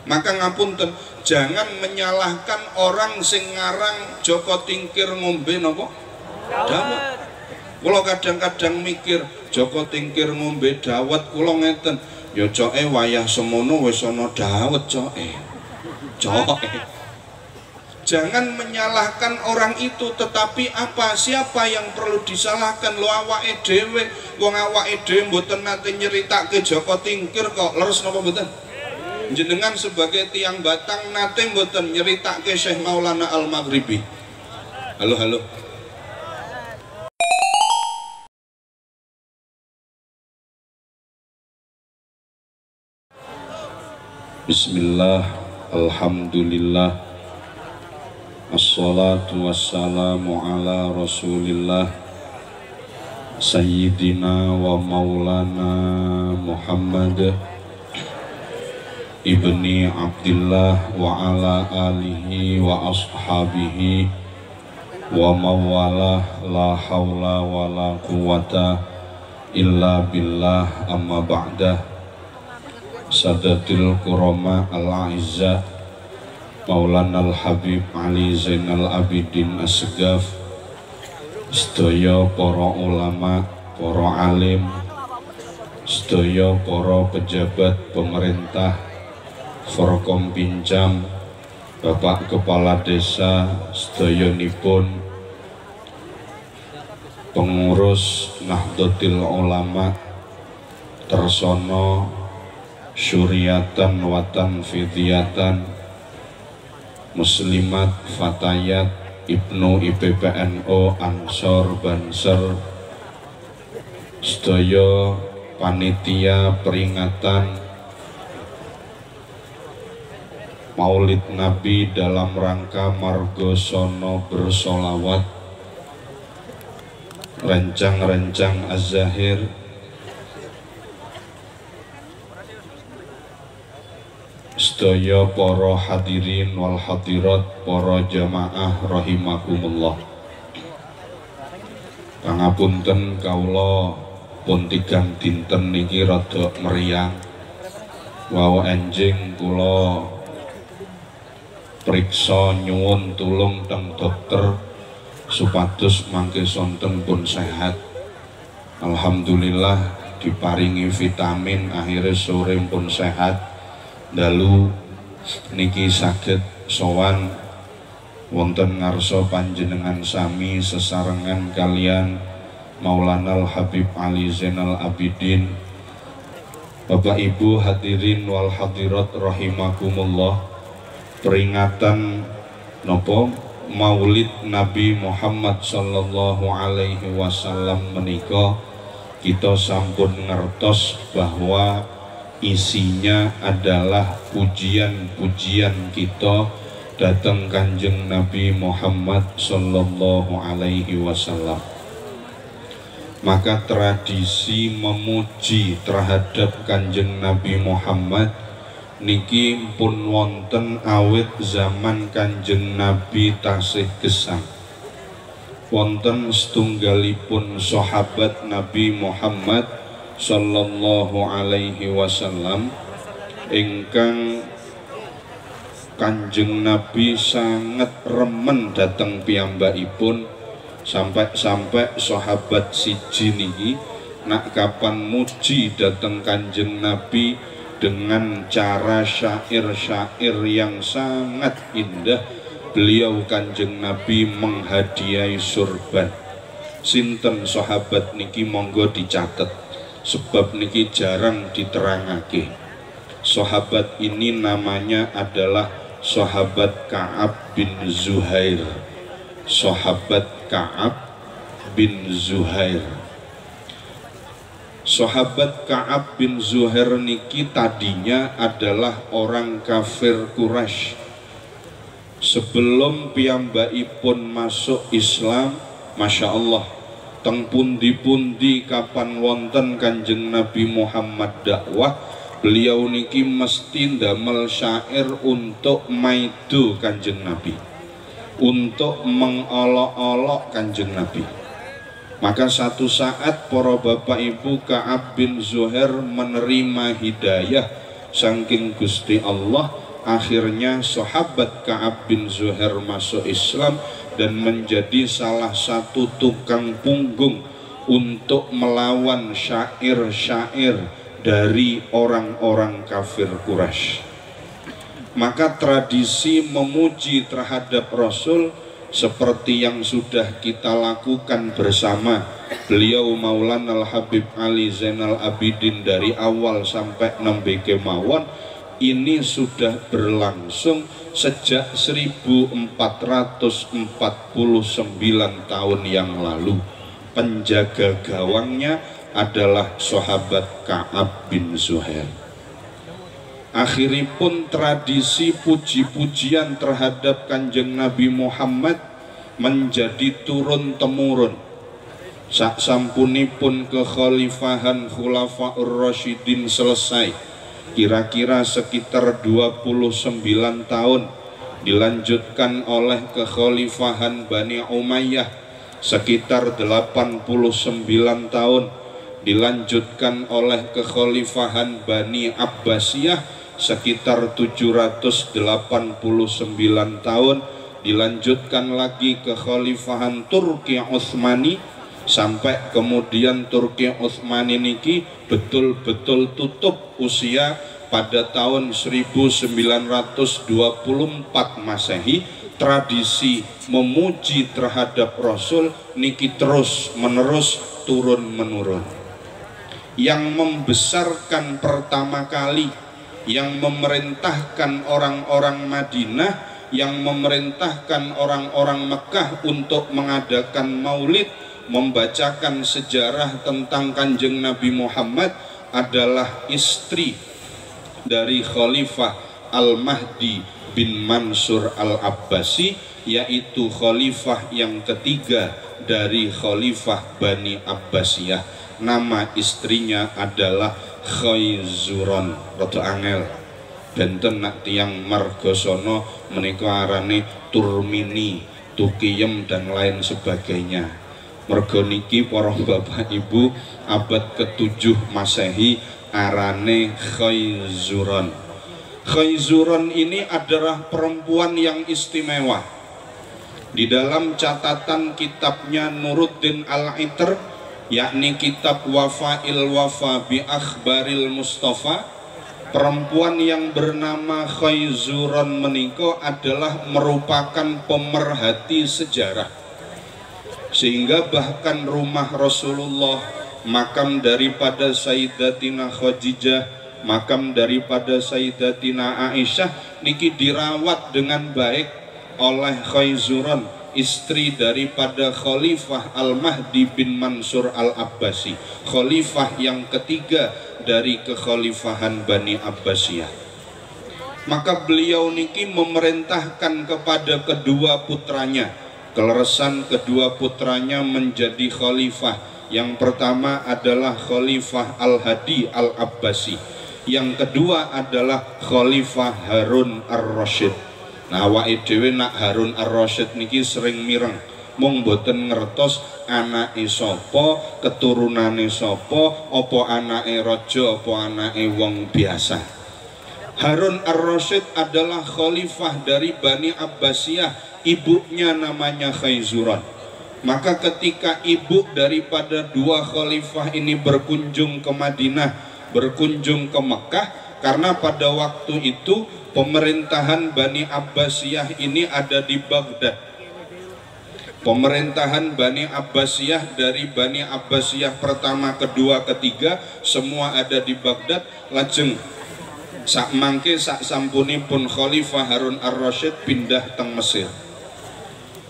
Maka ngapunten, jangan menyalahkan orang sing ngarang Joko Tingkir ngombe napa dawet. Kula kadang-kadang mikir Joko Tingkir ngombe dawet, kula ngeten, ya coke wayah semono wis ana dawet coke. Jangan menyalahkan orang itu, tetapi apa, siapa yang perlu disalahkan? Lo awake dhewe, wong awake dhewe mboten nate nyeritake Joko Tingkir kok, leres napa mboten? Jenengan sebagai tiang Batang nate mboten nyeritake Syekh Maulana Al-Maghribi. Halo. Bismillah, alhamdulillah, assalatu wassalamu ala rasulillah Sayyidina wa maulana Muhammad ibni Abdillah wa ala alihi wa ashabihi wa mawalah, la hawla wa la quwata illa billah, amma ba'dah. Sadatil Kurama al-A'izzah Maulana al-Habib Ali Zainal Abidin Asgaf, sedaya para ulama, para alim, sedaya para pejabat pemerintah, Forkom Pincam, Bapak Kepala Desa, sedayanipun pengurus Nahdlatul Ulama, Tersono, Syuriatan Watan Fidiyatan, Muslimat Fatayat, Ibnu IPPNO Ansor Banser, sedaya panitia peringatan Maulid Nabi dalam rangka Margosono bersolawat, rencang-rencang Az-Zahir, sedaya para hadirin wal hadirat, para jamaah rahimakumullah. Pangapunten kawula pun tigang dinten niki rada meriang. Wau enjing kula priksa nyuwun tulung teng dokter supados mangke sonten pun sehat. Alhamdulillah diparingi vitamin, akhirnya sore pun sehat. Dalu niki saged sowan wonten ngarsa panjenengan sami sesarengan kalian Maulana Al-Habib Ali Zainal Abidin. Bapak Ibu hadirin wal hadirat rahimakumullah, peringatan nopo Maulid Nabi Muhammad sallallahu alaihi wasallam menika kita sampun ngertos bahwa isinya adalah pujian-pujian kita datang Kanjeng Nabi Muhammad sallallahu alaihi wasallam. Maka tradisi memuji terhadap Kanjeng Nabi Muhammad niki pun wonten awit zaman Kanjeng Nabi tasih gesang. Wonten setunggalipun sahabat Nabi Muhammad sallallahu alaihi wasallam ingkang Kanjeng Nabi sangat remen dateng piyambakipun, sampai sahabat siji niki nak kapan muji dateng Kanjeng Nabi dengan cara syair-syair yang sangat indah, beliau Kanjeng Nabi menghadiahi surban. Sinten sahabat niki monggo dicatat, sebab niki jarang diterangake. Sahabat ini namanya adalah sahabat Ka'ab bin Zuhair. Sahabat Ka'ab bin Zuhair. Sahabat Ka'ab bin Zuhair niki tadinya adalah orang kafir Quraisy. Sebelum piyambakipun masuk Islam, Masya Allah, teng pundi-pundi kapan wonten Kanjeng Nabi Muhammad dakwah, beliau niki mesti ndamel syair untuk maido Kanjeng Nabi, untuk mengolok-olok Kanjeng Nabi. Maka satu saat para bapak ibu Ka'ab bin Zuhair menerima hidayah saking Gusti Allah, akhirnya sahabat Ka'ab bin Zuhair masuk Islam dan menjadi salah satu tukang punggung untuk melawan syair-syair dari orang-orang kafir Quraisy. Maka tradisi memuji terhadap Rasul seperti yang sudah kita lakukan bersama beliau Maulana Al-Habib Ali Zainal Abidin dari awal sampai nembe kemawon, ini sudah berlangsung sejak 1449 tahun yang lalu. Penjaga gawangnya adalah sahabat Ka'ab bin Zuhair. Akhiripun tradisi puji-pujian terhadap Kanjeng Nabi Muhammad menjadi turun-temurun. Sak sampunipun kekhalifahan Khulafaur Rasyidin selesai, kira-kira sekitar 29 tahun, dilanjutkan oleh kekhalifahan Bani Umayyah sekitar 89 tahun, dilanjutkan oleh kekhalifahan Bani Abbasiyah sekitar 789 tahun, dilanjutkan lagi kekhalifahan Turki Utsmani sampai kemudian Turki Utsmani niki betul-betul tutup usia pada tahun 1924 Masehi. Tradisi memuji terhadap Rasul niki terus menerus turun menurun. Yang membesarkan pertama kali, yang memerintahkan orang-orang Madinah, yang memerintahkan orang-orang Mekah untuk mengadakan maulid, membacakan sejarah tentang Kanjeng Nabi Muhammad adalah istri dari Khalifah Al-Mahdi bin Mansur Al-Abbasi, yaitu khalifah yang ketiga dari Khalifah Bani Abbasiyah. Nama istrinya adalah Khayzuron. Rada angel benten nak tiang margosono menika arane Turmini, Tukiyem dan lain sebagainya. Mergo niki para bapak ibu, abad ke-7 Masehi arane Khayzuron. Khayzuron ini adalah perempuan yang istimewa. Di dalam catatan kitabnya Nuruddin Al-Itr, yakni kitab Wafail Wafa bi Akhbaril Mustafa, perempuan yang bernama Khayzuron meniko adalah merupakan pemerhati sejarah, sehingga bahkan rumah Rasulullah, makam daripada Sayyidatina Khadijah, makam daripada Sayyidatina Aisyah niki dirawat dengan baik oleh Khayzuron, istri daripada Khalifah Al-Mahdi bin Mansur Al-Abbasi, khalifah yang ketiga dari kekhalifahan Bani Abbasiyah. Maka beliau niki memerintahkan kepada kedua putranya, keleresan kedua putranya menjadi khalifah. Yang pertama adalah Khalifah Al-Hadi Al-Abbasi, yang kedua adalah Khalifah Harun Ar-Rasyid. Nah, awake dhewe nak Harun Ar-Rasyid niki sering mireng, mung boten ngertos anake sapa, keturunane sapa, apa anake raja, apa anake wong biasa. Harun Ar-Rasyid adalah khalifah dari Bani Abbasiyah, ibunya namanya Khayzuron. Maka ketika ibu daripada dua khalifah ini berkunjung ke Madinah, berkunjung ke Mekah, karena pada waktu itu pemerintahan Bani Abbasiyah ini ada di Baghdad. Pemerintahan Bani Abbasiyah dari Bani Abbasiyah pertama, kedua, ketiga semua ada di Baghdad. Lajeng sak mangke sak sampunipun Khalifah Harun Ar-Rasyid pindah teng Mesir.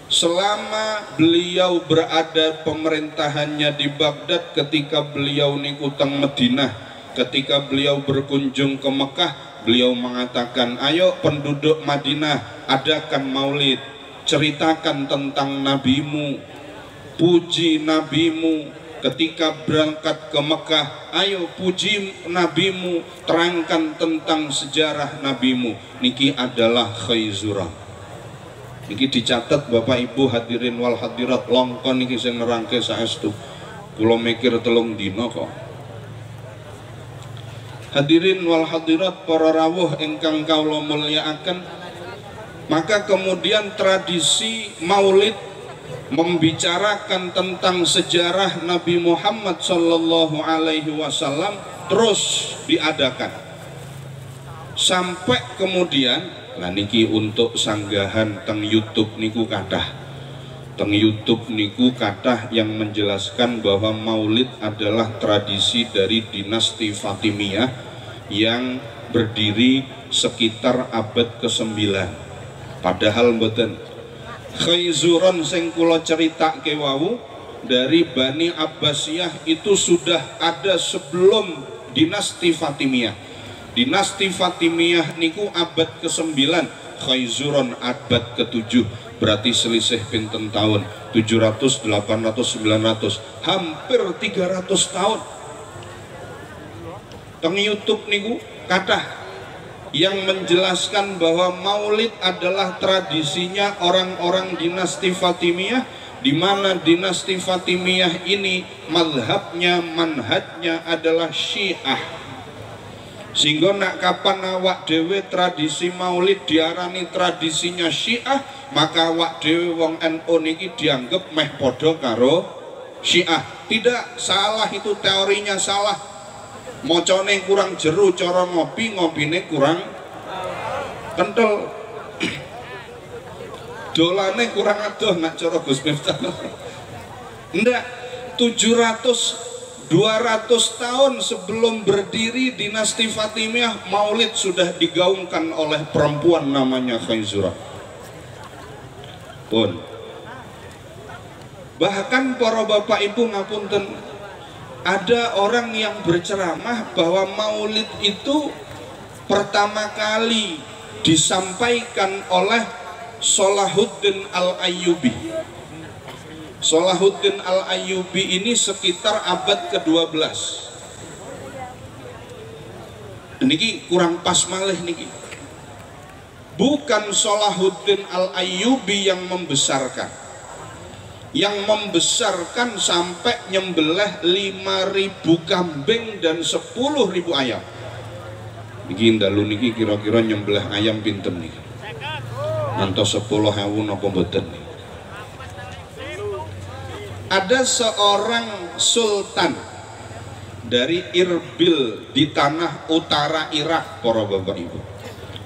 Selama beliau berada pemerintahannya di Baghdad, ketika beliau niku teng Madinah, ketika beliau berkunjung ke Mekah, beliau mengatakan, ayo penduduk Madinah, adakan maulid, ceritakan tentang nabimu, puji nabimu. Ketika berangkat ke Mekah, ayo puji nabimu, terangkan tentang sejarah nabimu. Niki adalah Khayzuron. Niki dicatat Bapak Ibu hadirin wal hadirat, longkon niki sing nerangke saestu. Kula mikir 3 dina kok. Hadirin wal hadirat para rawuh ingkang kawula mulyakaken, maka kemudian tradisi maulid membicarakan tentang sejarah Nabi Muhammad sallallahu alaihi wasallam terus diadakan sampai kemudian lah niki untuk sanggahan teng YouTube niku kathah. Teng YouTube niku kathah yang menjelaskan bahwa maulid adalah tradisi dari dinasti Fatimiyah yang berdiri sekitar abad ke-9. Padahal mboten. Khaizuron sing kula critakake wau dari Bani Abbasiyah itu sudah ada sebelum dinasti Fatimiyah. Dinasti Fatimiyah niku abad ke-9, Khaizuron abad ke-7. Berarti selisih pinten tahun 700, 800, 900, hampir 300 tahun. Teng YouTube niku kathah yang menjelaskan bahwa maulid adalah tradisinya orang-orang dinasti Fatimiyah, di mana dinasti Fatimiyah ini mazhabnya, manhajnya adalah Syiah. Sehingga nak kapan awak dewe tradisi maulid diarani tradisinya Syiah, maka awak dewe wong NU niki dianggap meh podo karo Syiah. Tidak salah, itu teorinya salah. Mocone kurang jeru, cara ngopi ngopine kurang kental. Dolane kurang adoh nak cara Gus Miftah. Ndak, 200 tahun sebelum berdiri dinasti Fatimiyah, maulid sudah digaungkan oleh perempuan namanya Khaizurah. Pun bahkan para bapak ibu ngapunten, ada orang yang berceramah bahwa maulid itu pertama kali disampaikan oleh Salahuddin Al-Ayyubi. Salahuddin Al-Ayyubi ini sekitar abad ke-12. Niki kurang pas malih niki. Bukan Salahuddin Al-Ayyubi yang membesarkan. Yang membesarkan sampai nyembelih 5.000 kambing dan 10.000 ayam. Niki ndalu niki kira-kira nyembelih ayam pinten niki? Ngantos 10.000 napa mboten niki? Ada seorang sultan dari Irbil di tanah utara Irak, para bapak ibu,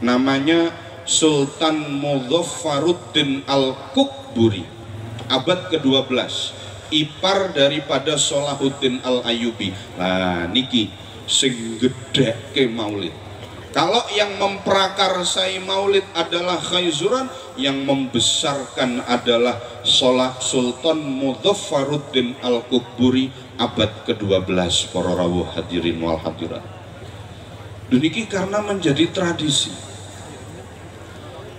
namanya Sultan Mudhaffaruddin Al-Kukburi, abad ke-12, ipar daripada Salahuddin Al-Ayyubi. Nah niki sing gedheke maulid. Kalau yang memprakarsai maulid adalah Khaizuran, yang membesarkan adalah Sultan Mudhaffaruddin Al-Kukburi, abad ke-12, para rawuh hadirin wal hadirat. Duniki karena menjadi tradisi.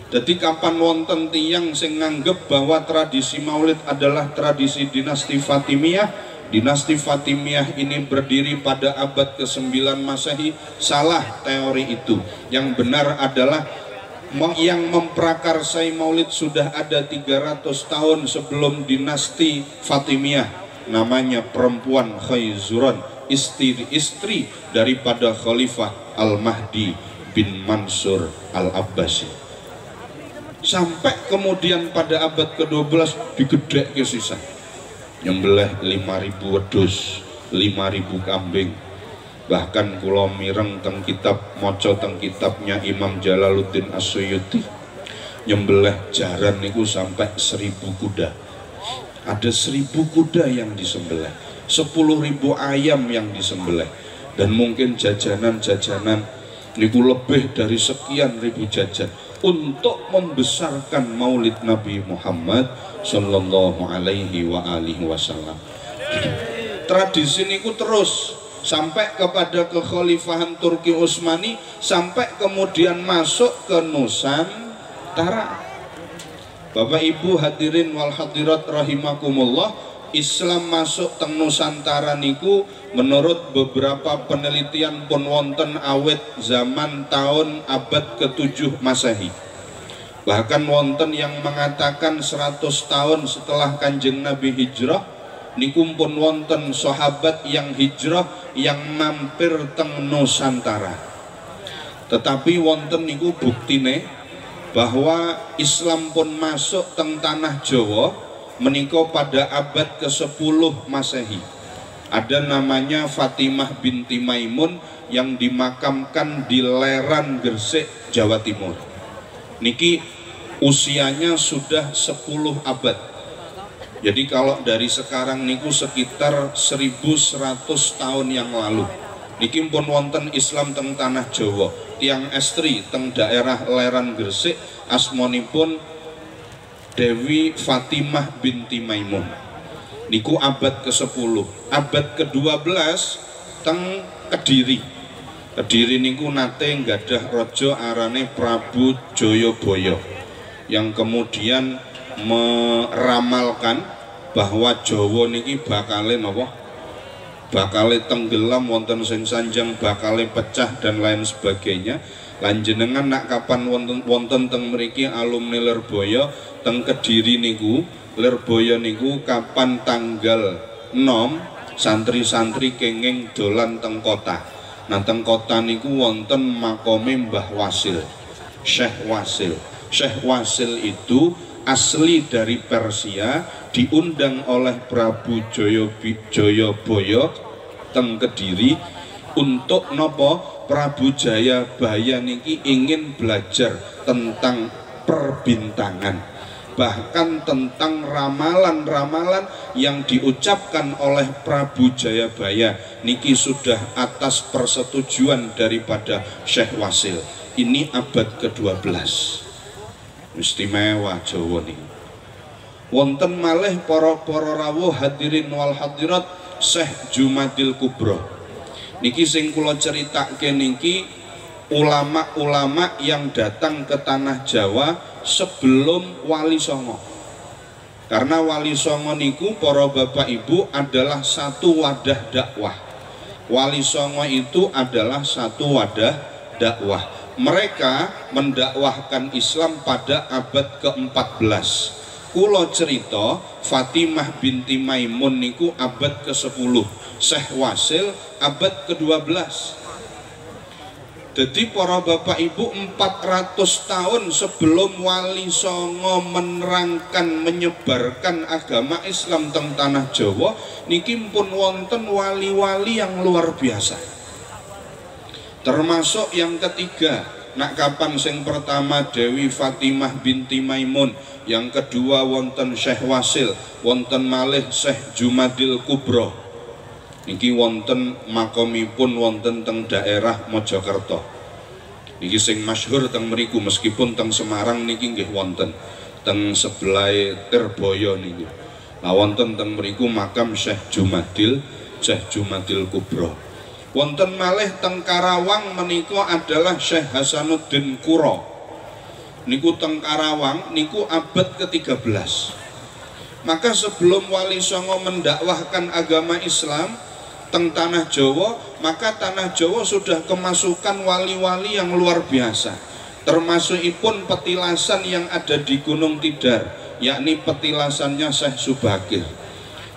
Jadi kapan wonten tiyang sing nganggep bahwa tradisi maulid adalah tradisi dinasti Fatimiyah, dinasti Fatimiyah ini berdiri pada abad ke-9 Masehi, salah teori itu. Yang benar adalah yang memprakarsai maulid sudah ada 300 tahun sebelum dinasti Fatimiyah, namanya perempuan Khaizuran, istri daripada Khalifah Al-Mahdi bin Mansur Al-Abbasi. Sampai kemudian pada abad ke-12 digedhek ke sisa, nyembelih 5.000 wedhus, 5.000 kambing. Bahkan kula mireng teng kitab, maca teng kitabnya Imam Jalaluddin As-Suyuti, nyembelih jaran niku sampai 1.000 kuda. Ada 1.000 kuda yang disembelih, 10.000 ayam yang disembelih, dan mungkin jajanan-jajanan niku lebih dari sekian ribu jajan untuk membesarkan maulid Nabi Muhammad sallallahu alaihi wa alihi wasallam. Tradisi niku terus sampai kepada kekhalifahan Turki Utsmani, sampai kemudian masuk ke Nusantara. Bapak Ibu hadirin wal hadirat rahimakumullah, Islam masuk teng Nusantara niku menurut beberapa penelitian pun wonten awet zaman tahun abad ke-7 Masehi. Bahkan wonten yang mengatakan 100 tahun setelah Kanjeng Nabi hijrah niku pun wonten sahabat yang hijrah yang mampir teng Nusantara. Tetapi wonten niku buktine bahwa Islam pun masuk teng tanah Jawa menika pada abad ke-10 Masehi. Ada namanya Fatimah binti Maimun yang dimakamkan di Leran, Gresik, Jawa Timur. Niki usianya sudah 10 abad. Jadi kalau dari sekarang niku sekitar 1100 tahun yang lalu. Niki pun wonten Islam teng tanah Jawa. Tiang estri teng daerah Leran, Gresik, asmonipun Dewi Fatimah binti Maimun. Niku abad ke-10. Abad ke-12 teng Kediri. Kediri niku nate nggadah raja arane Prabu Jayabaya yang kemudian meramalkan bahwa Jawa niki bakale napa? Bakale tenggelam, wonten sing sanjang bakale pecah dan lain sebagainya. Lan jenengan nak kapan wonten teng mriki alumni Lirboyo teng Kediri niku, Lirboyo niku kapan tanggal 6 santri-santri kenging dolan teng kota. Nah teng kota niku wonten makome Mbah Wasil, Syekh Wasil. Syekh Wasil itu asli dari Persia, diundang oleh Prabu Jayabaya teng Kediri untuk nopo. Prabu Jayabaya niki ingin belajar tentang perbintangan, bahkan tentang ramalan-ramalan yang diucapkan oleh Prabu Jayabaya niki sudah atas persetujuan daripada Syekh Wasil. Ini abad ke-12. Istimewa Jawa niki. Wonten malih para rawuh hadirin wal hadirat Syekh Jumadil Kubro. Niki sing kula ceritake niki ulama-ulama yang datang ke tanah Jawa sebelum Wali Songo. Karena Wali Songo niku para bapak ibu adalah satu wadah dakwah. Wali Songo itu adalah satu wadah dakwah. Mereka mendakwahkan Islam pada abad ke-14. Kulo cerita Fatimah binti Maimun niku abad ke-10, Syekh Wasil abad ke-12. Jadi para bapak ibu 400 tahun sebelum Wali Songo menerangkan, menyebarkan agama Islam teng tanah Jawa niki pun wonten wali-wali yang luar biasa. Termasuk yang ketiga, nak kapan sing pertama Dewi Fatimah binti Maimun, yang kedua wonten Syekh Wasil, wonten malih Syekh Jumadil Kubro. Niki wonten makomipun wonten teng daerah Mojokerto. Niki sing masyhur teng mriku, meskipun teng Semarang niki nggih wonten teng sebelah Lirboyo niki. Lah wonten teng mriku makam Syekh Jumadil Kubro. Wonten malih teng Karawang menika adalah Syekh Hasanuddin Kuro. Niku teng Karawang niku abad ke-13. Maka sebelum Wali Songo mendakwahkan agama Islam teng tanah Jawa, maka tanah Jawa sudah kemasukan wali-wali yang luar biasa. Termasukipun petilasan yang ada di Gunung Tidar, yakni petilasannya Syekh Subakir.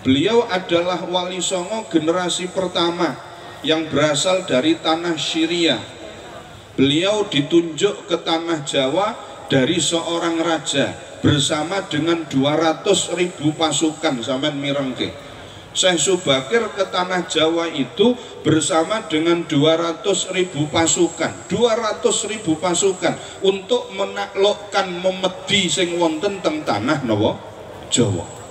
Beliau adalah Wali Songo generasi pertama yang berasal dari tanah Syria. Beliau ditunjuk ke tanah Jawa dari seorang raja bersama dengan 200.000 pasukan. Sampeyan mirengke, Syekh Subakir ke tanah Jawa itu bersama dengan 200.000 pasukan, 200.000 pasukan untuk menaklukkan memedi sing wonten teng tanah napa Jawa.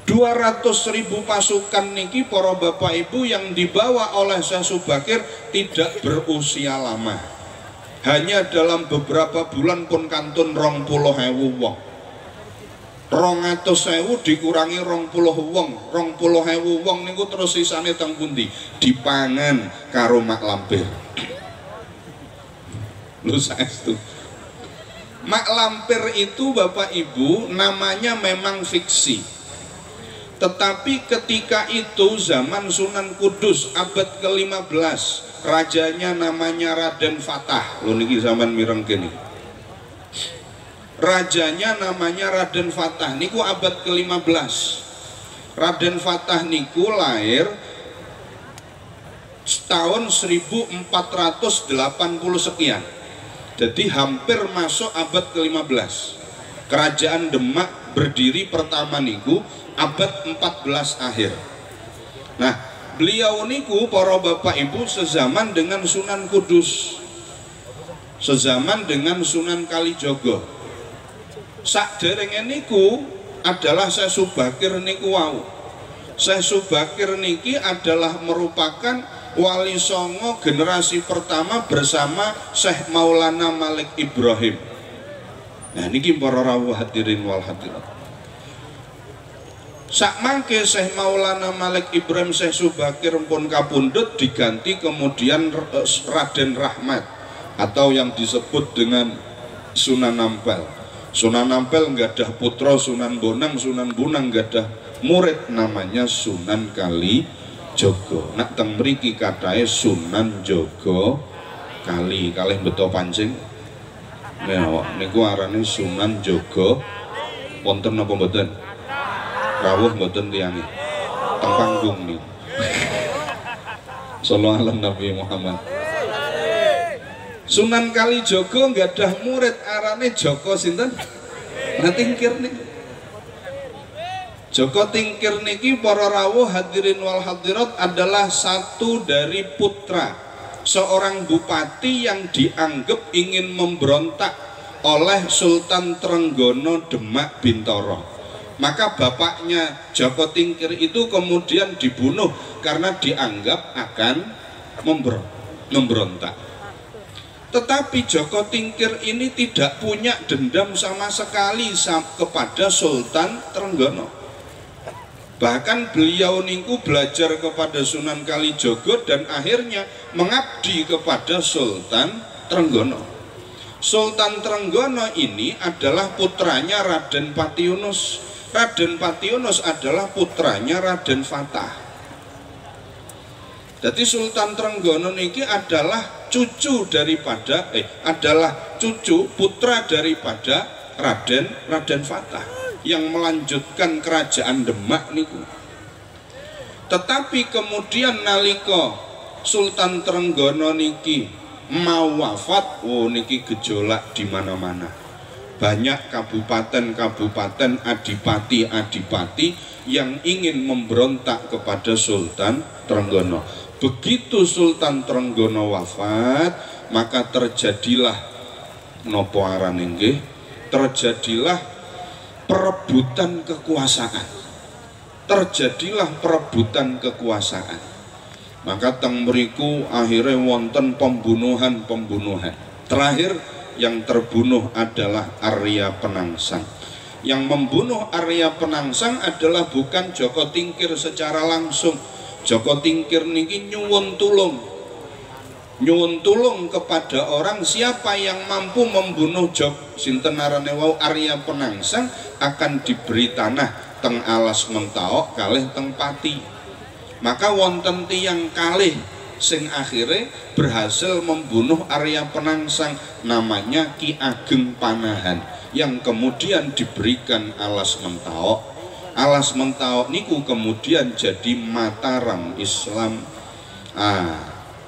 200.000 pasukan niki para bapak ibu yang dibawa oleh Syekh Subakir tidak berusia lama. Hanya dalam beberapa bulan pun kantun 20.000 wong. 200.000 dikurangi 20 wong, 20.000 wong niku terus sisane teng pundi? Dipangan karo mak lampir. Lho saestu. Mak lampir itu bapak ibu namanya memang fiksi. Tetapi ketika itu zaman Sunan Kudus abad ke-15, rajanya namanya Raden Fatah. Lho niki zaman mirengke niki. Rajanya namanya Raden Fatah niku abad ke-15. Raden Fatah niku lahir tahun 1480 sekian. Jadi hampir masuk abad ke-15. Kerajaan Demak berdiri pertama niku abad 14 akhir. Nah, beliau niku para bapak ibu sezaman dengan Sunan Kudus, sezaman dengan Sunan Kalijogo. Sakderenge niku adalah Syekh Subakir niku wau. Syekh Subakir niki adalah merupakan wali songo generasi pertama bersama Syekh Maulana Malik Ibrahim. Nah niki para rawuh hadirin wal hadirat. Sak mangke Syekh Maulana Malik Ibrahim Syekh Subakir pun kapundhut, diganti kemudian Raden Rahmat atau yang disebut dengan Sunan Ampel. Sunan Ampel nggadah putra Sunan Bonang, Sunan Bonang nggadah murid namanya Sunan Kalijogo. Nak teng mriki katahe Sunan Jogo Kali, kalih beto pancing. Nah, niku arane Sunan Jogo. Wonten napa mboten? Rawuh mboten tiyange. Teng panggung niku. Sallallahu alaihi Nabi Muhammad. Sunan Kalijogo nggadah murid arane Joko sinten? Nah Tingkir niku. Joko Tingkir niki para rawuh hadirin wal hadirat adalah satu dari putra seorang bupati yang dianggap ingin memberontak oleh Sultan Trenggono Demak Bintoro. Maka bapaknya Joko Tingkir itu kemudian dibunuh karena dianggap akan memberontak. Tetapi Joko Tingkir ini tidak punya dendam sama sekali kepada Sultan Trenggono. Bahkan beliau niku belajar kepada Sunan Kalijogo dan akhirnya mengabdi kepada Sultan Trenggono. Sultan Trenggono ini adalah putranya Raden Patiunus. Raden Patiunus adalah putranya Raden Fatah. Jadi Sultan Trenggono niki adalah cucu daripada adalah cucu putra daripada Raden Fatah yang melanjutkan kerajaan Demak niku. Tetapi kemudian nalika Sultan Trenggono niki mau wafat, niki gejolak di mana-mana. Banyak kabupaten-kabupaten, adipati-adipati yang ingin memberontak kepada Sultan Trenggono. Begitu Sultan Trenggono wafat, maka terjadilah nopo arane nggih? Terjadilah perebutan kekuasaan. Terjadilah perebutan kekuasaan. Maka teng mriku akhirnya wonten pembunuhan-pembunuhan. Terakhir yang terbunuh adalah Arya Penangsang. Yang membunuh Arya Penangsang adalah bukan Joko Tingkir secara langsung. Joko Tingkir niki nyuwun tulung kepada orang, siapa yang mampu membunuh sinten arane wau Arya Penangsang akan diberi tanah teng alas Mentaok kalih teng Pati. Maka wonten tiyang kalih sing akhirnya berhasil membunuh Arya Penangsang, namanya Ki Ageng Panahan, yang kemudian diberikan alas Mentaok. Alas Mentaok niku kemudian jadi Mataram Islam.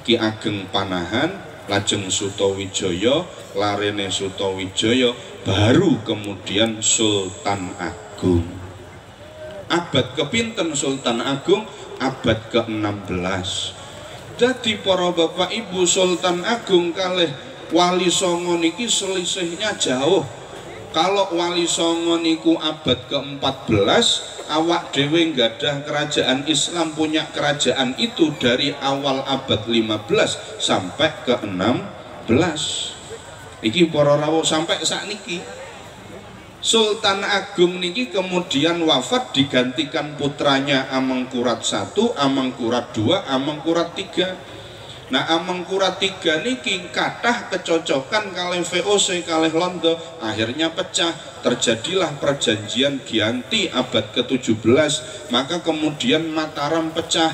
Ki Ageng Panahan, lajeng Sutawijaya, larene Sutawijaya, baru kemudian Sultan Agung. Abad kepinten Sultan Agung? Abad ke-16. Jadi para bapak ibu, Sultan Agung kalih Wali Songo niki selisihnya jauh. Kalau Wali Songo niku abad ke-14, awak dewe nggadah kerajaan Islam, punya kerajaan itu dari awal abad 15 sampai ke-16. Iki para rawuh sampai sakniki. Sultan Agung niki kemudian wafat, digantikan putranya Amengkurat I, Amengkurat II, Amengkurat III. Nah Amengkurat III niki kathah kecocokan kalih VOC kalih Londo, akhirnya pecah. Terjadilah perjanjian Giyanti abad ke-17, maka kemudian Mataram pecah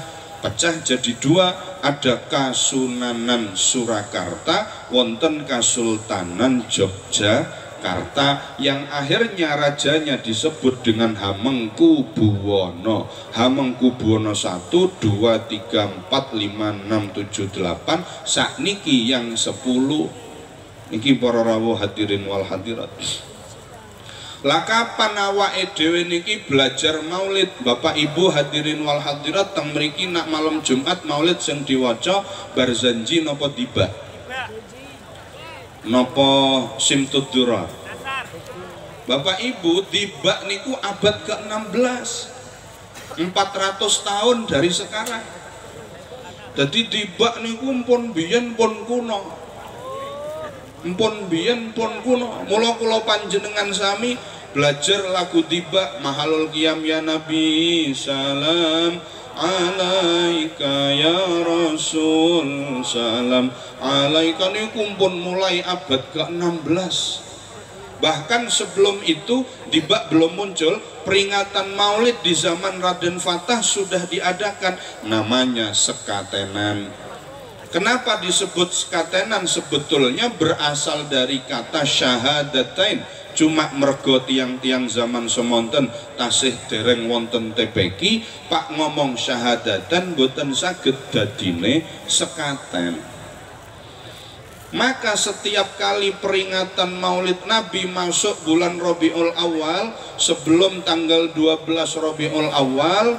jadi dua, ada Kasunanan Surakarta, wonten Kasultanan Yogyakarta. Jakarta yang akhirnya rajanya disebut dengan Hamengkubuwono. Hamengkubuwono 1, 2, 3, 4, 5, 6, 7, 8 sakniki yang 10 niki para rawuh hadirin wal hadirat. Lah kapan awake dhewe niki belajar maulid? Bapak Ibu hadirin wal hadirat teng mriki nak malam Jumat maulid sing diwaca Barzanji napa tiba? Napa Simtuddura? Bapak Ibu tiba niku abad ke-16. 400 tahun dari sekarang. Jadi tiba niku pun biyen pun kuno. Mpun biyen pun kuno. Mula kula panjenengan sami belajar lagu tiba mahalul qiyam ya Nabi salam alaika ya Rasul salam alaika niku pun mulai abad ke-16. Bahkan sebelum itu tiba belum muncul, peringatan maulid di zaman Raden Fatah sudah diadakan, namanya sekatenan. Kenapa disebut sekatenan? Sebetulnya berasal dari kata syahadatain. Cuma mergo tiang-tiang zaman semonten tasih dereng wonten TPQ, Pak ngomong syahadatan boten saged dadine sekaten. Maka setiap kali peringatan Maulid Nabi masuk bulan Rabiul Awal, sebelum tanggal 12 Rabiul Awal,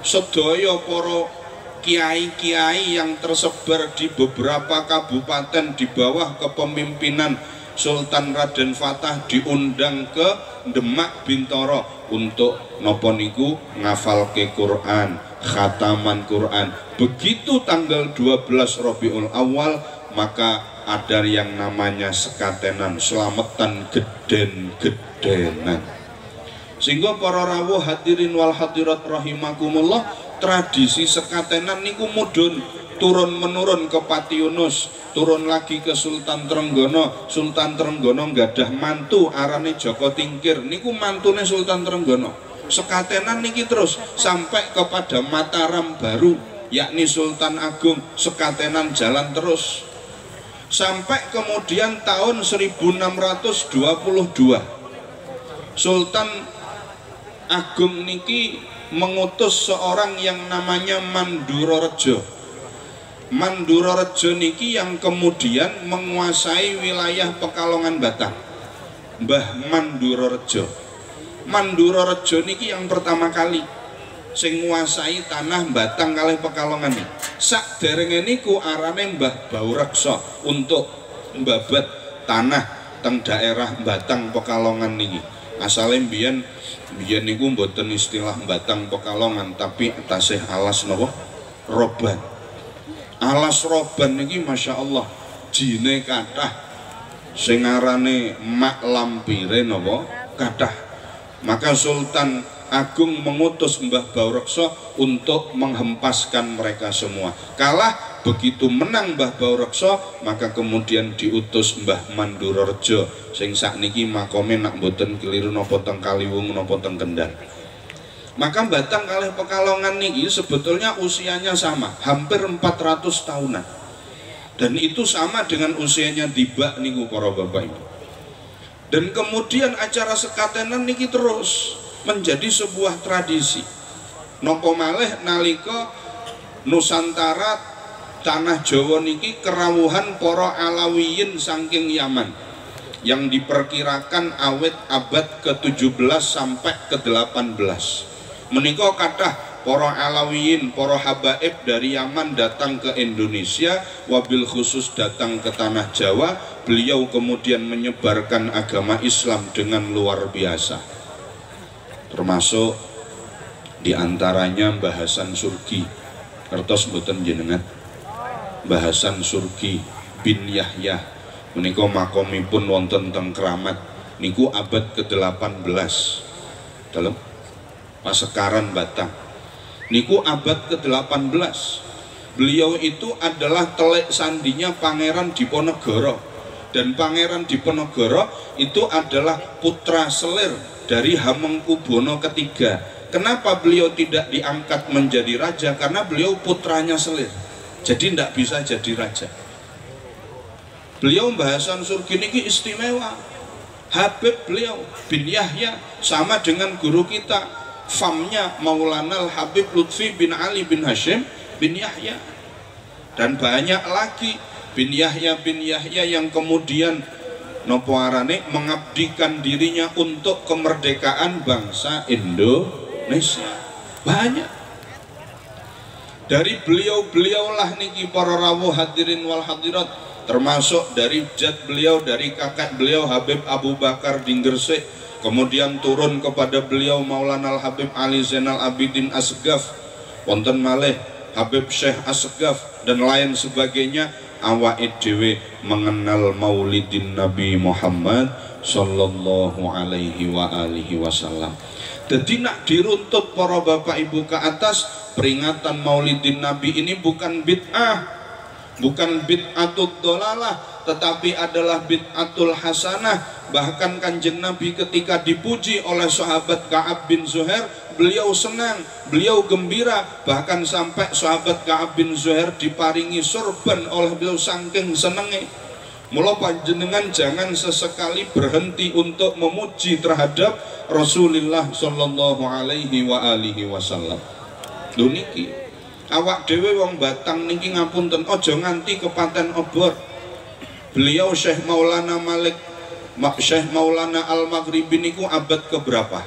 sedaya para kiai-kiai yang tersebar di beberapa kabupaten di bawah kepemimpinan Sultan Raden Fatah diundang ke Demak Bintoro untuk nopo niku ngafalke Quran, khataman Quran. Begitu tanggal 12 Rabiul Awal maka ada yang namanya sekatenan, selamatan geden-gedenan. Sehingga para rawuh hadirin wal hadirat rahimakumullah, tradisi sekatenan niku mudhun turun menurun ke Pati Yunus, turun lagi ke Sultan Trenggono. Sultan Trenggono nggadah mantu arane Joko Tingkir, niku mantune Sultan Trenggono. Sekatenan niki terus sampai kepada Mataram baru, yakni Sultan Agung, sekatenan jalan terus sampai kemudian tahun 1622 Sultan Agung niki mengutus seorang yang namanya Mandurorejo. Mandurorejo niki yang kemudian menguasai wilayah Pekalongan Batang. Mbah Mandurorejo. Mandurorejo niki yang pertama kali sing nguasai tanah Batang kalih Pekalongan niki. Sakderenge niku arane Mbah Baureksa untuk mbabat tanah teng daerah Batang Pekalongan niki. Asale mbiyen niku mboten istilah Batang Pekalongan, tapi tasih alas napa? Roban. Alas Roban niki Masya Allah jine kathah, sing arane mak lampire napa kathah. Maka Sultan Agung mengutus Mbah Baureksa untuk menghempaskan mereka semua. Kalah, begitu menang Mbah Baureksa, maka kemudian diutus Mbah Mandurorejo sing sakniki makome nak mboten keliru napa teng Kaliwung napa teng Kendal. Maka Batang kalih Pekalongan niki sebetulnya usianya sama, hampir 400 tahunan. Dan itu sama dengan usianya Tiba niku para Bapak Ibu. Dan kemudian acara sekatenan niki terus menjadi sebuah tradisi. Nopo malih nalika Nusantara tanah Jawa niki kerawuhan para Alawiyin saking Yaman yang diperkirakan awet abad ke-17 sampai ke-18. Menika kathah para Alawiyin, para habaib dari Yaman datang ke Indonesia, wabil khusus datang ke tanah Jawa. Beliau kemudian menyebarkan agama Islam dengan luar biasa. Termasuk diantaranya Mbah Hasan Surgi. Kertos mboten jenengan? Mbah Hasan Surgi bin Yahya menika makomipun wonten teng Kramat niku abad ke-18 dalam Pasekaran Batang niku abad ke-18. Beliau itu adalah telek sandinya Pangeran Diponegoro, dan Pangeran Diponegoro itu adalah putra selir dari Hamengkubuwono III. Kenapa beliau tidak diangkat menjadi raja? Karena beliau putranya selir, jadi tidak bisa jadi raja. Beliau Mbah Hasan Surgi niki istimewa. Habib beliau bin Yahya, sama dengan guru kita famnya Maulana Al-Habib Lutfi bin Ali bin Hashim bin Yahya, dan banyak lagi bin Yahya yang kemudian nopo arane mengabdikan dirinya untuk kemerdekaan bangsa Indonesia. Banyak dari beliau lah niki para rawuh hadirin wal hadirat, termasuk dari jad beliau, dari kakak beliau Habib Abu Bakar di Gresik, kemudian turun kepada beliau Maulana Al Habib Ali Zainal Abidin Asgaf, wonten malih Habib Syekh Asgaf dan lain sebagainya. Awake dhewe mengenal Maulidin Nabi Muhammad sallallahu alaihi wa alihi wasallam. Jadi nak diruntut para bapak ibu ke atas, peringatan Maulidin Nabi ini bukan bid'ah, bukan bid'atul dolalah, tetapi adalah bid'atul hasanah. Bahkan kanjeng Nabi ketika dipuji oleh sahabat Ka'ab bin Zuhair, beliau senang, beliau gembira, bahkan sampai sahabat Ka'ab bin Zuhair diparingi sorban oleh beliau saking senenge. Mula panjenengan jangan sesekali berhenti untuk memuji terhadap Rasulullah sallallahu alaihi wa alihi wasallam. Lho niki awak dhewe wong Batang niki ngapunten aja nganti kepaten obor. Beliau Syekh Maulana Syekh Maulana Al-Maghribi niku abad keberapa?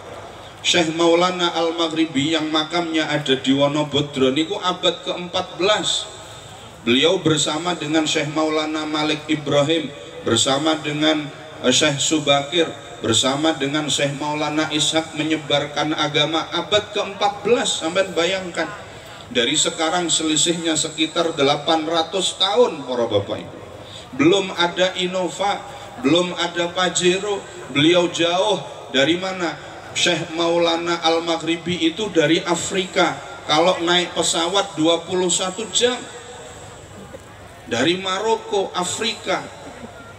Syekh Maulana Al-Maghribi yang makamnya ada di Wonobodro niku abad ke-14. Beliau bersama dengan Syekh Maulana Malik Ibrahim, bersama dengan Syekh Subakir, bersama dengan Syekh Maulana Ishak menyebarkan agama abad ke-14. Sampai bayangkan, dari sekarang selisihnya sekitar 800 tahun para bapak ibu. Belum ada Innova, belum ada Pajero, beliau jauh dari mana? Syekh Maulana Al-Maghribi itu dari Afrika, kalau naik pesawat 21 jam. Dari Maroko, Afrika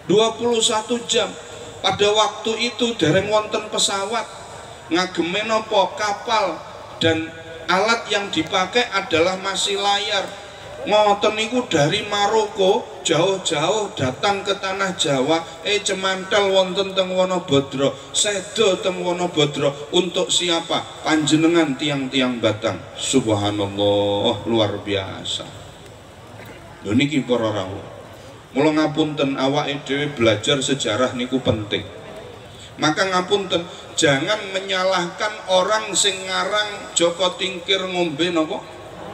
21 jam. Pada waktu itu dereng wonten pesawat, ngageme nopo kapal, dan alat yang dipakai adalah masih layar. Ngoten niku dari Maroko jauh-jauh datang ke tanah Jawa, cemantel wonten teng Wonobodro, sedo teng Wonobodro. Untuk siapa? Panjenengan tiang-tiang Batang. Subhanallah, luar biasa. Lho niki para rawuh. Mula ngapunten, awake dhewe belajar sejarah niku penting. Maka ngapunten, jangan menyalahkan orang sing ngarang Joko Tingkir ngombe napa?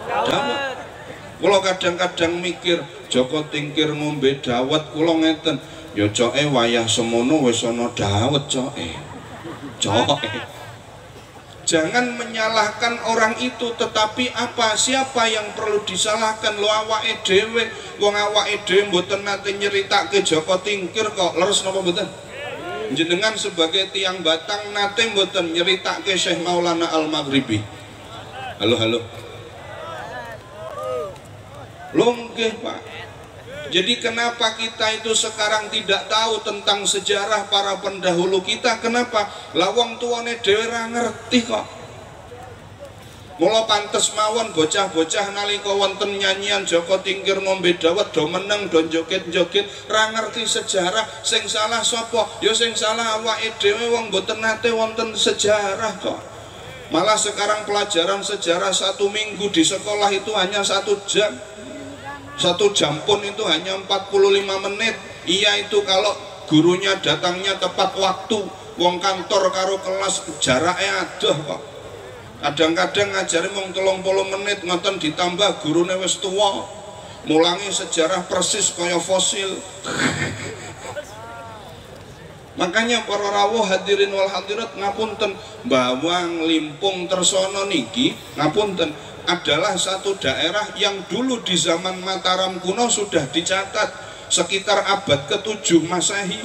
Dawet. Kula kadang-kadang mikir, Joko Tingkir ngombe dawet, kula ngeten, ya coke wayah semono wis ana dawet coke. Coke. Jangan menyalahkan orang itu, tetapi apa, siapa yang perlu disalahkan? Lo awake dhewe, wong awake dhewe mboten nate nyeritake Joko Tingkir kok. Leres napa mboten? Jenengan sebagai tiang Batang nate mboten nyeritake Syekh Maulana Al-Maghribi? Halo. Lho nggih, Pak. Jadi kenapa kita itu sekarang tidak tahu tentang sejarah para pendahulu kita? Kenapa? Lawang tuane dhewe ra ngerti kok. Mula pantes mawon bocah-bocah nalika wonten nyanyian Joko Tingkir ngombe dawet do meneng do joget-joget, ra ngerti sejarah. Sing salah sapa? Ya sing salah awake dhewe, wong mboten nate wonten sejarah kok. Malah sekarang pelajaran sejarah 1 minggu di sekolah itu hanya 1 jam. 1 jam pun itu hanya 45 menit. Iya, itu kalau gurunya datangnya tepat waktu. Wong kantor karo kelas jaraknya adoh kok. Kadang-kadang ngajari mung 30 menit ngoten, ditambah gurune wis tuwa. Mulangi sejarah persis kaya fosil. Makanya para rawuh hadirin wal hadirat ngapunten, Bawang Limpung Tersono niki ngapunten adalah satu daerah yang dulu di zaman Mataram kuno sudah dicatat sekitar abad ke-7 Masehi.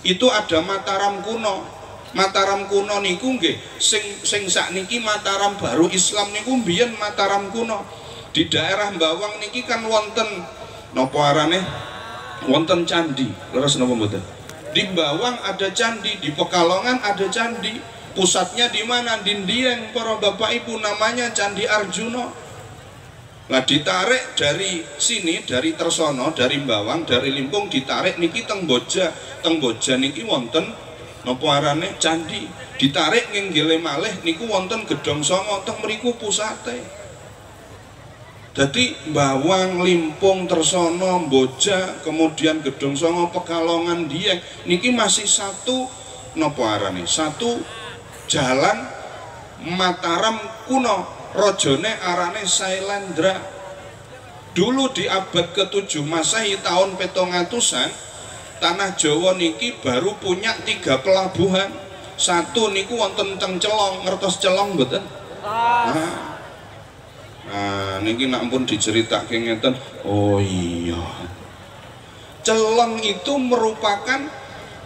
Itu ada Mataram kuno. Mataram kuno niku nggih sing sakniki Mataram baru Islam niku mbiyen Mataram kuno. Di daerah Bawang niki kan wonten napa arane? Wonten candi. Leres napa mboten? Di Bawang ada candi, di Pekalongan ada candi. Pusatnya di mana? Di Dieng para bapak ibu, namanya Candi Arjuna. Lah ditarik dari sini, dari Tersono, dari Bawang, dari Limpung, ditarik niki teng Boja. Teng Boja niki wonten napa arane candi, ditarik nginggile malih niku wonten Gedhong Sanga teng mriku pusate. Dadi Bawang, Limpung, Tresana, Boja, kemudian Gedhong Sanga, Pekalongan, Dieng niki masih satu napa arane? Satu jalan Mataram kuno, rajane arane Sailendra. Dulu di abad ke-7 Masehi tahun 700-an tanah Jawa niki baru punya 3 pelabuhan. Satu niku wonten teng Celong, ngertos Celong mboten? Niki nak pun diceritake ngeten. Oh iya. Celong itu merupakan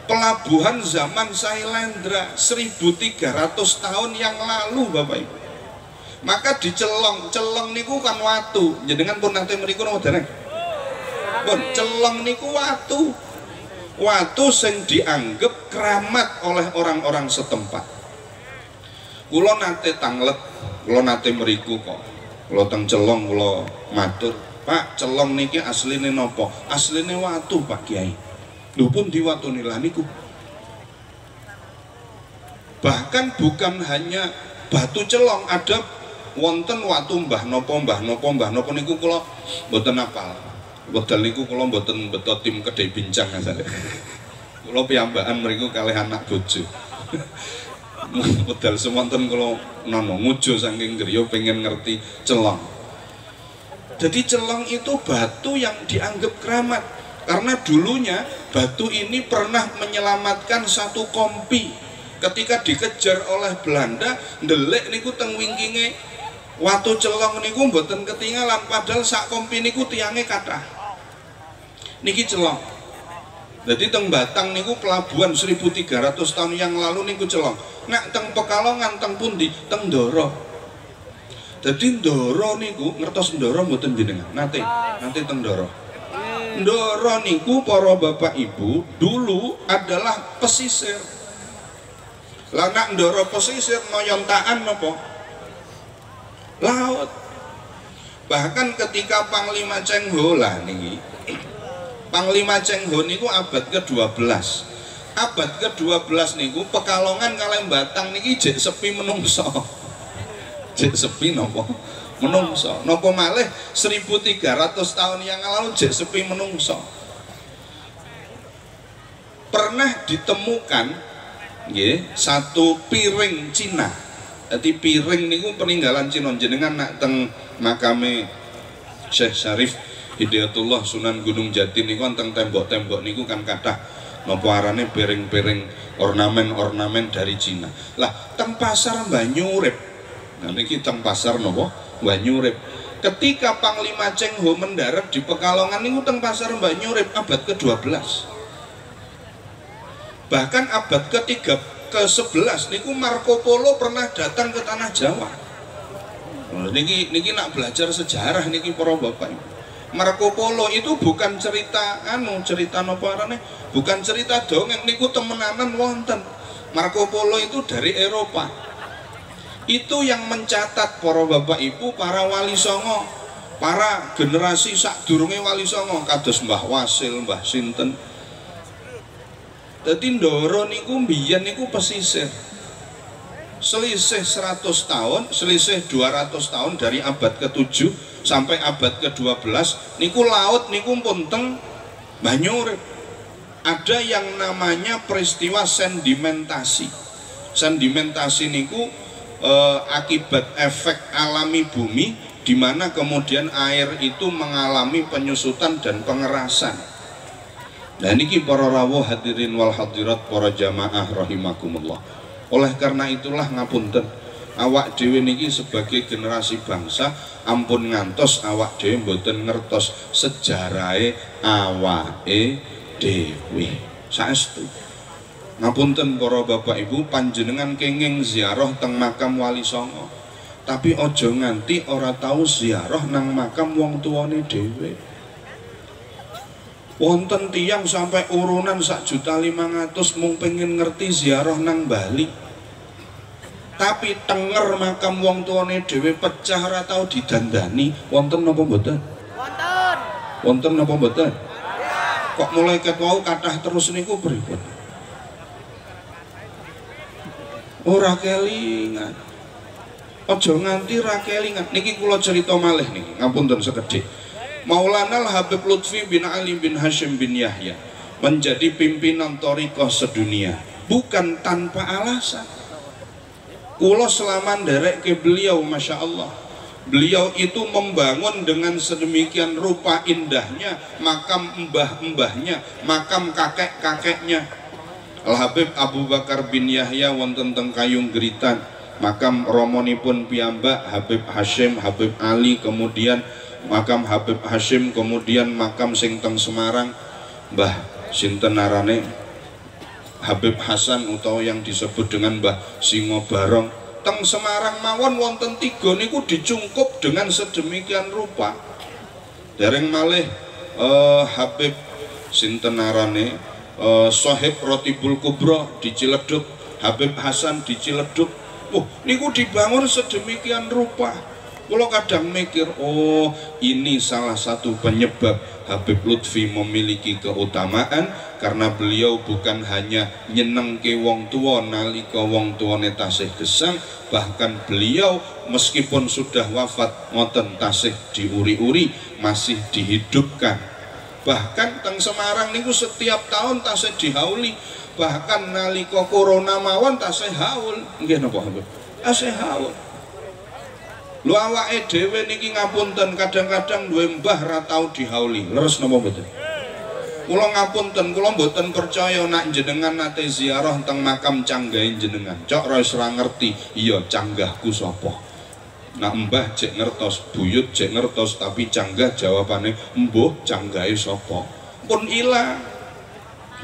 pelabuhan zaman Sailendra 1300 tahun yang lalu Bapak Ibu. Maka di Celong niku kan watu. Jenengan pun nanti mriku napa dereng? Pun Celong niku watu. Watu sing dianggap keramat oleh orang-orang setempat. Kula nate tanglet, kula nate mriku kok. Kula teng Celong kula matur, "Pak, Celong niki asline napa?" "Asline watu, Pak Kiai." "Lho pun diwatuni lah niku?" Bahkan bukan hanya batu Celong, ada wonten watu mbah napa niku kula mboten apal. Wedal niku kula mboten beto tim kedai bincang asale. Kula piyambakan mriku kalih anak bojo. Wedal semonten kula nono ngujo saking griya pengen ngerti Celong. Jadi Celong itu batu yang dianggap keramat karena dulunya batu ini pernah menyelamatkan satu kompi ketika dikejar oleh Belanda. Ndelik niku teng wingkinge watu Celong niku mboten ketinggalan, padahal sak kompi niku tiange kathah. Niki Celong. Jadi teng Batang niku pelabuhan 1300 tahun yang lalu niku Celong. Nak teng Pekalongan teng pundi? Teng Ndoro. Jadi Ndoro niku ngertos Ndoro mboten jenengan? Nate teng Ndoro. Ndoro niku para bapak ibu dulu adalah pesisir. Lah nak Ndoro pesisir moyontaan napa? Laut. Bahkan ketika Panglima Cheng Ho lah niki. Panglima Cheng Ho niku abad ke-12. Abad ke-12 niku Pekalongan kalih Batang niki jek sepi menungso. Jek sepi napa? Menungso. Napa malih 1300 tahun yang lalu jek sepi menungso. Pernah ditemukan nggih satu piring Cina. Jadi piring niku peninggalan Cina. Jenengan nak teng makame Syekh Syarif Hidayatullah Sunan Gunung Jati niku teng tembok-tembok niku kan kathah napa arane piring-piring ornamen-ornamen dari Cina. Lah teng pasar Banyurip. Nah niki teng pasar napa? Banyurip. Ketika Panglima Cheng Ho mendarat di Pekalongan niku teng pasar Banyurip abad ke-12. Bahkan abad ke-11 niku Marco Polo pernah datang ke tanah Jawa. Niki nak belajar sejarah niki para bapak ibu. Marco Polo itu bukan cerita cerita napa arane, bukan cerita dongeng niku temenanan wonten. Marco Polo itu dari Eropa. Itu yang mencatat para bapak ibu, para wali songo, para generasi sadurunge wali songo kados Mbah Wasil, Mbah sinten. Dadi Ndoro niku mbiyen niku pesisir. Selisih 100 tahun, selisih 200 tahun dari abad ke-7 sampai abad ke-12 niku laut niku pun teng Banyurip. Ada yang namanya peristiwa sedimentasi. Sedimentasi niku akibat efek alami bumi di mana kemudian air itu mengalami penyusutan dan pengerasan. Nah niki para rawuh hadirin wal hadirat para jamaah rahimakumullah. Oleh karena itulah ngapunten, awak dhewe niki sebagai generasi bangsa ampun ngantos awak dhewe mboten ngertos sejarahe awake dhewe. Saestu. Ngapunten para bapak ibu, panjenengan kenging ziarah teng makam Wali Songo. Tapi ojo nganti ora tahu ziarah nang makam wong tuane dhewe. Wonten tiyang sampai urunan 1.500.000 mung pengen ngerti ziarah nang Bali. Tapi tenger makam wong tuane dhewe pecah ora tau didandani. Wonten napa mboten? Wonten. Wonten napa mboten? Kok mulai ket wau kathah terus niku pripun? ora kelingan. Aja nganti ra kelingan. Niki kula cerita malih niki, ngapunten sekedhik. Maulana Habib Lutfi bin Ali bin Hashim bin Yahya menjadi pimpinan thariqah sedunia bukan tanpa alasan. Kula selama nderek ke beliau, masya Allah, beliau itu membangun dengan sedemikian rupa indahnya makam mbah-mbahnya, makam kakek-kakeknya. Al Habib Abu Bakar bin Yahya wonten teng Kayung Geritan, makam romonipun piyambak Habib Hashim, Habib Ali, kemudian makam Habib Hashim, kemudian makam sing teng Semarang Mbah sinten arane Habib Hasan utawa yang disebut dengan Mbah Singo Barong. Teng Semarang mawon wonten 3 niku dicungkup dengan sedemikian rupa. Dereng malih Habib sinten arane Sohib Rotibul Kubro di Ciledug, Habib Hasan di Ciledug. Niku dibangun sedemikian rupa. Kalau kadang mikir, oh ini salah satu penyebab Habib Lutfi memiliki keutamaan, karena beliau bukan hanya nyenengke wong tua nalika wong tuane tasih gesang, bahkan beliau meskipun sudah wafat ngoten tasih diuri-uri, masih dihidupkan. Bahkan teng Semarang niku setiap tahun tasih dihauli, bahkan nalika corona mawon tasih haul. Nggih napa Habib? Tasih haul. Lu awake dhewe niki ngapunten kadang-kadang duwe mbah ra tau dihauli. Leres napa mboten? Kula ngapunten, kula mboten percaya nak jenengan nate ziarah teng makam canggahe jenengan. Cok ra wis ra ngerti, iya canggahku sapa. Nak mbah jek ngertos, buyut jek ngertos, tapi canggah jawabane mbuh canggahe sapa. Pun ilang.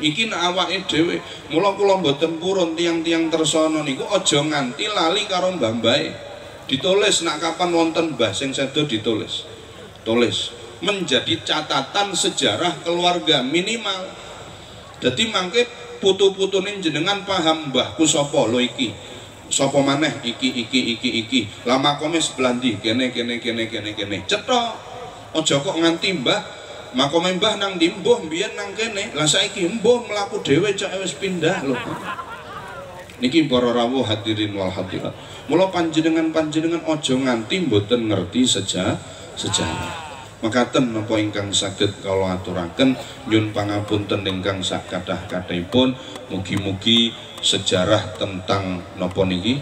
Iki nak awake dhewe. Mula kula mboten purun tiang-tiang tersana niku aja nganti lali karo mbah-mbahe. Ditulis nak kapan wonten mbah sing sedo ditulis. Tulis menjadi catatan sejarah keluarga minimal. Jadi mangke putu-putune jenengan paham mbahku sapa lho iki. Sapa maneh iki. Lah makome sebelah ndi? Kene. Cetha. Aja kok nganti mbah makome mbah nang ndi? Mbuh mbiyen nang kene. Lah saiki mbuh mlaku dhewe cok wis pindah lho. Niki para rawuh hadirin wal hadirat. Mula panjenengan aja nganti mboten ngerti sejarah. Makaten napa ingkang saged kula aturaken, nyun pangapunten ingkang sak kathah-kathahipun. Mugi-mugi sejarah tentang napa niki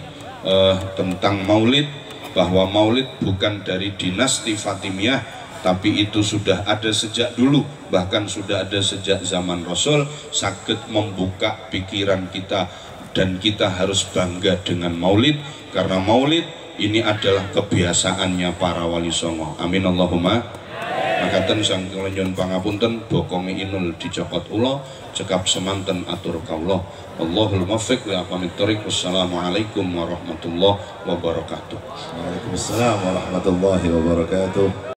tentang Maulid, bahwa Maulid bukan dari dinasti Fatimiyah, tapi itu sudah ada sejak dulu, bahkan sudah ada sejak zaman Rasul, saged membuka pikiran kita. Dan kita harus bangga dengan Maulid, karena Maulid ini adalah kebiasaannya para wali songo. Amin Allahumma. Makaten sang kula nyuwun pangapunten, bokonge inul dicokot ula, cekap semanten atur kaula. Allahul muwaffiq li aqwamit thoriq. Wassalamualaikum warahmatullahi wabarakatuh. Waalaikumsalam warahmatullahi wabarakatuh.